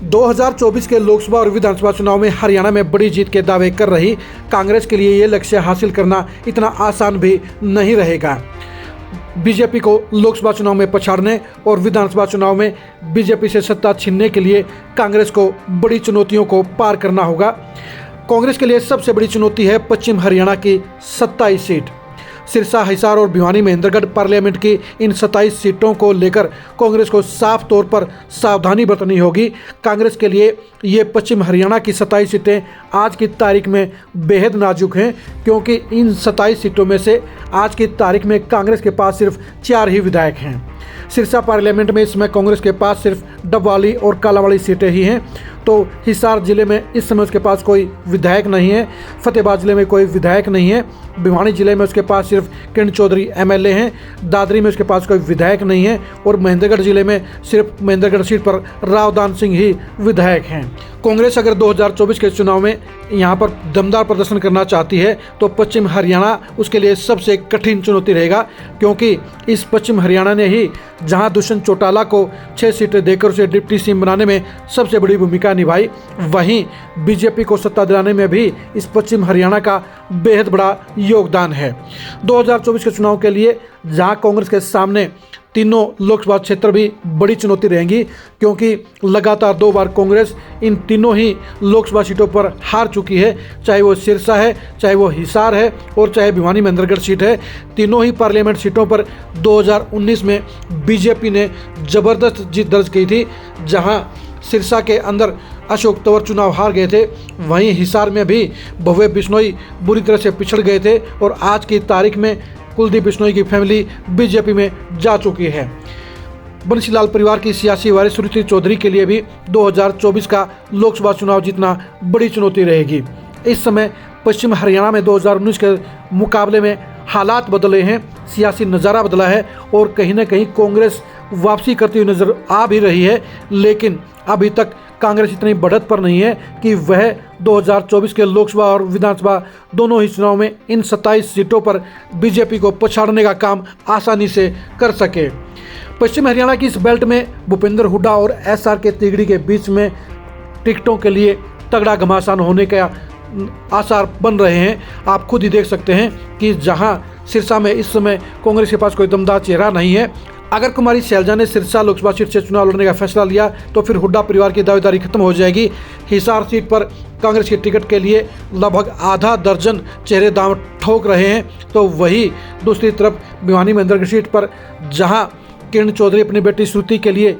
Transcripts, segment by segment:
2024 के लोकसभा और विधानसभा चुनाव में हरियाणा में बड़ी जीत के दावे कर रही कांग्रेस के लिए ये लक्ष्य हासिल करना इतना आसान भी नहीं रहेगा। बीजेपी को लोकसभा चुनाव में पछाड़ने और विधानसभा चुनाव में बीजेपी से सत्ता छीनने के लिए कांग्रेस को बड़ी चुनौतियों को पार करना होगा। कांग्रेस के लिए सबसे बड़ी चुनौती है पश्चिम हरियाणा की 27 सीट। सिरसा, हिसार और भिवानी महेंद्रगढ़ पार्लियामेंट की इन 27 सीटों को लेकर कांग्रेस को साफ तौर पर सावधानी बरतनी होगी। कांग्रेस के लिए ये पश्चिम हरियाणा की 27 सीटें आज की तारीख में बेहद नाजुक हैं, क्योंकि इन 27 सीटों में से आज की तारीख में कांग्रेस के पास सिर्फ 4 ही विधायक हैं। सिरसा पार्लियामेंट में इस समय कांग्रेस के पास सिर्फ डबवाली और कालावाड़ी सीटें ही हैं। तो हिसार जिले में इस समय उसके पास कोई विधायक नहीं है, फतेहाबाद जिले में कोई विधायक नहीं है, भिवानी जिले में उसके पास सिर्फ किरण चौधरी एमएलए हैं, दादरी में उसके पास कोई विधायक नहीं है और महेंद्रगढ़ जिले में सिर्फ महेंद्रगढ़ सीट पर रावदान सिंह ही विधायक हैं। कांग्रेस अगर 2024 के चुनाव में यहाँ पर दमदार प्रदर्शन करना चाहती है तो पश्चिम हरियाणा उसके लिए सबसे कठिन चुनौती रहेगा, क्योंकि इस पश्चिम हरियाणा ने ही जहाँ दुष्यंत चौटाला को 6 सीटें देकर उसे डिप्टी सीएम बनाने में सबसे बड़ी भूमिका निभाई, वहीं बीजेपी को सत्ता दिलाने में भी इस पश्चिम हरियाणा का बेहद बड़ा योगदान है। 2024 के चुनाव के लिए जहाँ कांग्रेस के सामने तीनों लोकसभा क्षेत्र भी बड़ी चुनौती रहेंगी, क्योंकि लगातार 2 बार कांग्रेस इन तीनों ही लोकसभा सीटों पर हार चुकी है, चाहे वो सिरसा है, चाहे वो हिसार है और चाहे भिवानी महेंद्रगढ़ सीट है। तीनों ही पार्लियामेंट सीटों पर 2019 में बीजेपी ने ज़बरदस्त जीत दर्ज की थी। जहां सिरसा के अंदर अशोक तंवर चुनाव हार गए थे, वहीं हिसार में भी भव्य बिश्नोई बुरी तरह से पिछड़ गए थे और आज की तारीख में कुलदीप बिश्नोई की फैमिली बीजेपी में जा चुकी है। बंसीलाल परिवार की सियासी वारिस सुनीति चौधरी के लिए भी 2024 का लोकसभा चुनाव जीतना बड़ी चुनौती रहेगी। इस समय पश्चिम हरियाणा में 2019 के मुकाबले में हालात बदले हैं, सियासी नज़ारा बदला है और कहीं ना कहीं कांग्रेस वापसी करती हुई नजर आ भी रही है, लेकिन अभी तक कांग्रेस इतनी बढ़त पर नहीं है कि वह 2024 के लोकसभा और विधानसभा दोनों ही चुनाव में इन 27 सीटों पर बीजेपी को पछाड़ने का काम आसानी से कर सके। पश्चिम हरियाणा की इस बेल्ट में भूपेंद्र हुड्डा और एसआर के तिगड़ी के बीच में टिकटों के लिए तगड़ा घमासान होने का आसार बन रहे हैं। आप खुद ही देख सकते हैं कि जहां सिरसा में इस समय कांग्रेस के पास कोई दमदार चेहरा नहीं है। अगर कुमारी शैलजा ने सिरसा लोकसभा सीट से चुनाव लड़ने का फैसला लिया तो फिर हुड्डा परिवार की दावेदारी खत्म हो जाएगी। हिसार सीट पर कांग्रेस की टिकट के लिए लगभग आधा दर्जन चेहरे दांव ठोक रहे हैं, तो वही दूसरी तरफ भिवानी महेंद्रगढ़ सीट पर जहां किरण चौधरी अपनी बेटी श्रुति के लिए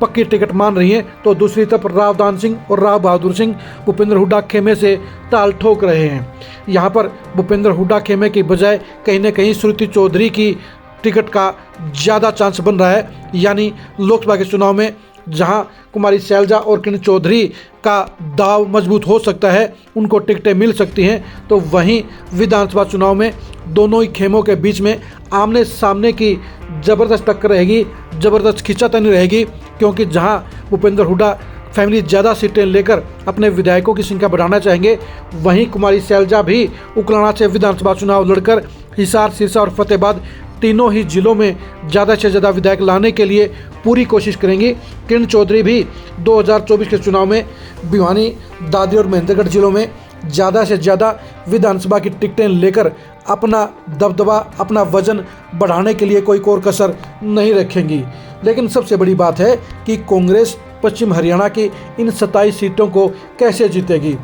पक्की टिकट मान रही हैं, तो दूसरी तरफ रावदान सिंह और राव बहादुर सिंह भूपेंद्र हुड्डा खेमे से ताल ठोक रहे हैं। यहाँ पर भूपेंद्र हुड्डा खेमे की बजाय कहीं न कहीं श्रुति चौधरी की टिकट का ज़्यादा चांस बन रहा है। यानी लोकसभा के चुनाव में जहां कुमारी शैलजा और किरण चौधरी का दाव मजबूत हो सकता है, उनको टिकटें मिल सकती हैं, तो वहीं विधानसभा चुनाव में दोनों ही खेमों के बीच में आमने सामने की ज़बरदस्त टक्कर रहेगी, ज़बरदस्त खींचातानी रहेगी, क्योंकि जहां भूपेंद्र हुड्डा फैमिली ज़्यादा सीटें लेकर अपने विधायकों की संख्या बढ़ाना चाहेंगे, वहीं कुमारी शैलजा भी उकलाना से विधानसभा चुनाव लड़कर हिसार, सिरसा और फतेहाबाद तीनों ही जिलों में ज़्यादा से ज़्यादा विधायक लाने के लिए पूरी कोशिश करेंगी। किरण चौधरी भी 2024 के चुनाव में भिवानी, दादरी और महेंद्रगढ़ जिलों में ज़्यादा से ज़्यादा विधानसभा की टिकटें लेकर अपना दबदबा, अपना वजन बढ़ाने के लिए कोई कोर कसर नहीं रखेंगी। लेकिन सबसे बड़ी बात है कि कांग्रेस पश्चिम हरियाणा की इन 27 सीटों को कैसे जीतेगी।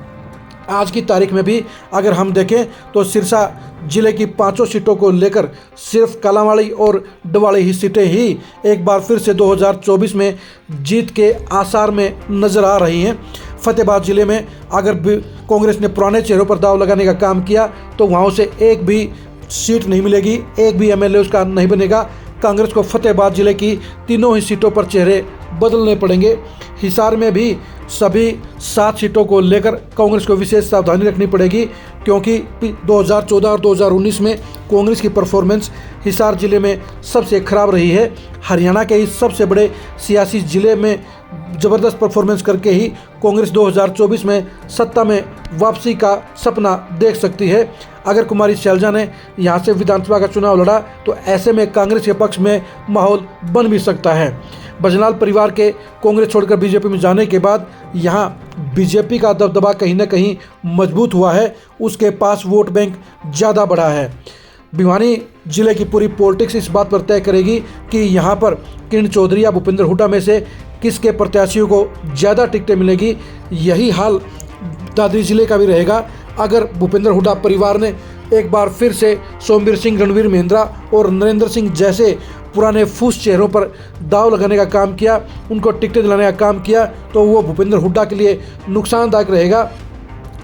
आज की तारीख में भी अगर हम देखें तो सिरसा जिले की 5 सीटों को लेकर सिर्फ कालावाड़ी और डबवाली ही सीटें ही एक बार फिर से 2024 में जीत के आसार में नज़र आ रही हैं। फतेहाबाद जिले में अगर कांग्रेस ने पुराने चेहरों पर दाव लगाने का काम किया तो वहाँ से एक भी सीट नहीं मिलेगी, एक भी एमएलए उसका नहीं बनेगा। कांग्रेस को फतेहाबाद जिले की तीनों ही सीटों पर चेहरे बदलने पड़ेंगे। हिसार में भी सभी 7 सीटों को लेकर कांग्रेस को विशेष सावधानी रखनी पड़ेगी, क्योंकि 2014 और 2019 में कांग्रेस की परफॉर्मेंस हिसार जिले में सबसे खराब रही है। हरियाणा के इस सबसे बड़े सियासी जिले में ज़बरदस्त परफॉर्मेंस करके ही कांग्रेस 2024 में सत्ता में वापसी का सपना देख सकती है। अगर कुमारी शैलजा ने यहां से विधानसभा का चुनाव लड़ा तो ऐसे में कांग्रेस के पक्ष में माहौल बन भी सकता है। बजनाल परिवार के कांग्रेस छोड़कर बीजेपी में जाने के बाद यहां बीजेपी का दबदबा कहीं ना कहीं मजबूत हुआ है, उसके पास वोट बैंक ज़्यादा बढ़ा है। भिवानी जिले की पूरी पॉलिटिक्स इस बात पर तय करेगी कि यहाँ पर किरण चौधरी या भूपेंद्र हुड्डा में से किसके प्रत्याशियों को ज़्यादा टिकटें मिलेगी। यही हाल दादरी जिले का भी रहेगा। अगर भूपेंद्र हुड्डा परिवार ने एक बार फिर से सोमवीर सिंह, रणवीर महेंद्रा और नरेंद्र सिंह जैसे पुराने फूस चेहरों पर दाव लगाने का काम किया, उनको टिकटें दिलाने का काम किया, तो वो भूपेंद्र हुड्डा के लिए नुकसानदायक रहेगा।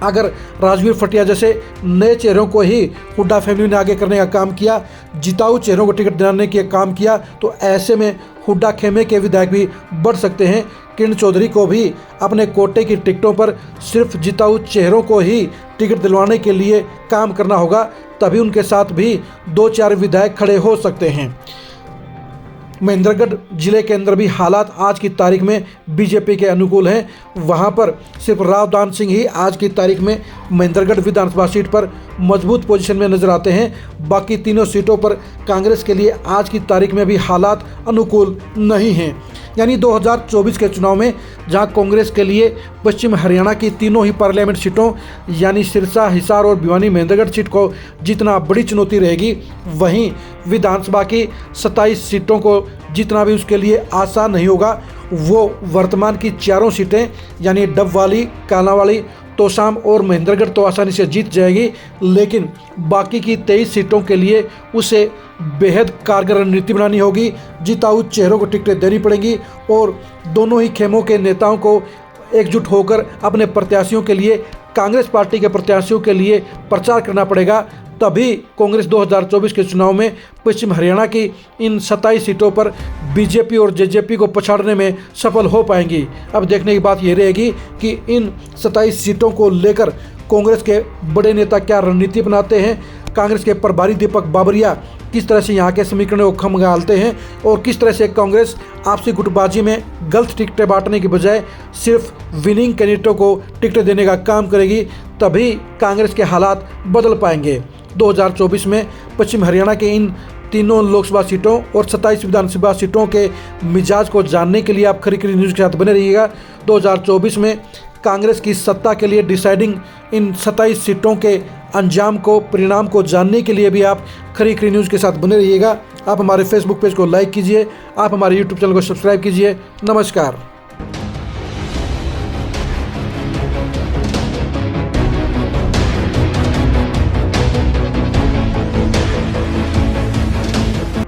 अगर राजवीर फटिया जैसे नए चेहरों को ही हुड्डा फैमिली ने आगे करने का काम किया, जिताऊ चेहरों को टिकट दिलाने का काम किया, तो ऐसे में हुड्डा खेमे के विधायक भी बढ़ सकते हैं। किरण चौधरी को भी अपने कोटे की टिकटों पर सिर्फ जिताऊ चेहरों को ही टिकट दिलवाने के लिए काम करना होगा, तभी उनके साथ भी 2-4 विधायक खड़े हो सकते हैं। महेंद्रगढ़ जिले के अंदर भी हालात आज की तारीख में बीजेपी के अनुकूल हैं। वहां पर सिर्फ रावदान सिंह ही आज की तारीख में महेंद्रगढ़ विधानसभा सीट पर मजबूत पोजीशन में नजर आते हैं। बाकी तीनों सीटों पर कांग्रेस के लिए आज की तारीख में भी हालात अनुकूल नहीं हैं। यानी 2024 के चुनाव में जहां कांग्रेस के लिए पश्चिम हरियाणा की तीनों ही पार्लियामेंट सीटों यानी सिरसा, हिसार और भिवानी महेंद्रगढ़ सीट को जीतना बड़ी चुनौती रहेगी, वहीं विधानसभा की 27 सीटों को जीतना भी उसके लिए आसान नहीं होगा। वो वर्तमान की चारों सीटें यानी डबवाली, कालांवाली, तोशाम और महेंद्रगढ़ तो आसानी से जीत जाएगी, लेकिन बाकी की 23 सीटों के लिए उसे बेहद कारगर रणनीति बनानी होगी। जिताऊ चेहरों को टिकटें देनी पड़ेंगी और दोनों ही खेमों के नेताओं को एकजुट होकर अपने प्रत्याशियों के लिए, कांग्रेस पार्टी के प्रत्याशियों के लिए प्रचार करना पड़ेगा। तभी कांग्रेस 2024 के चुनाव में पश्चिम हरियाणा की इन 27 सीटों पर बीजेपी और जेजेपी को पछाड़ने में सफल हो पाएंगी। अब देखने की बात ये रहेगी कि इन 27 सीटों को लेकर कांग्रेस के बड़े नेता क्या रणनीति अपनाते हैं, कांग्रेस के प्रभारी दीपक बाबरिया किस तरह से यहाँ के समीकरणों को खंगालते हैं और किस तरह से कांग्रेस आपसी गुटबाजी में गलत टिकटें बांटने की बजाय सिर्फ विनिंग कैंडिडेटों को टिकटें देने का काम करेगी। तभी कांग्रेस के हालात बदल पाएंगे। 2024 में पश्चिम हरियाणा के इन तीनों लोकसभा सीटों और 27 विधानसभा सीटों के मिजाज को जानने के लिए आप खरी खरी न्यूज़ के साथ बने रहिएगा। 2024 में कांग्रेस की सत्ता के लिए डिसाइडिंग इन 27 सीटों के अंजाम को, परिणाम को जानने के लिए भी आप खरी खरी न्यूज़ के साथ बने रहिएगा। आप हमारे फेसबुक पेज को लाइक कीजिए, आप हमारे यूट्यूब चैनल को सब्सक्राइब कीजिए। नमस्कार।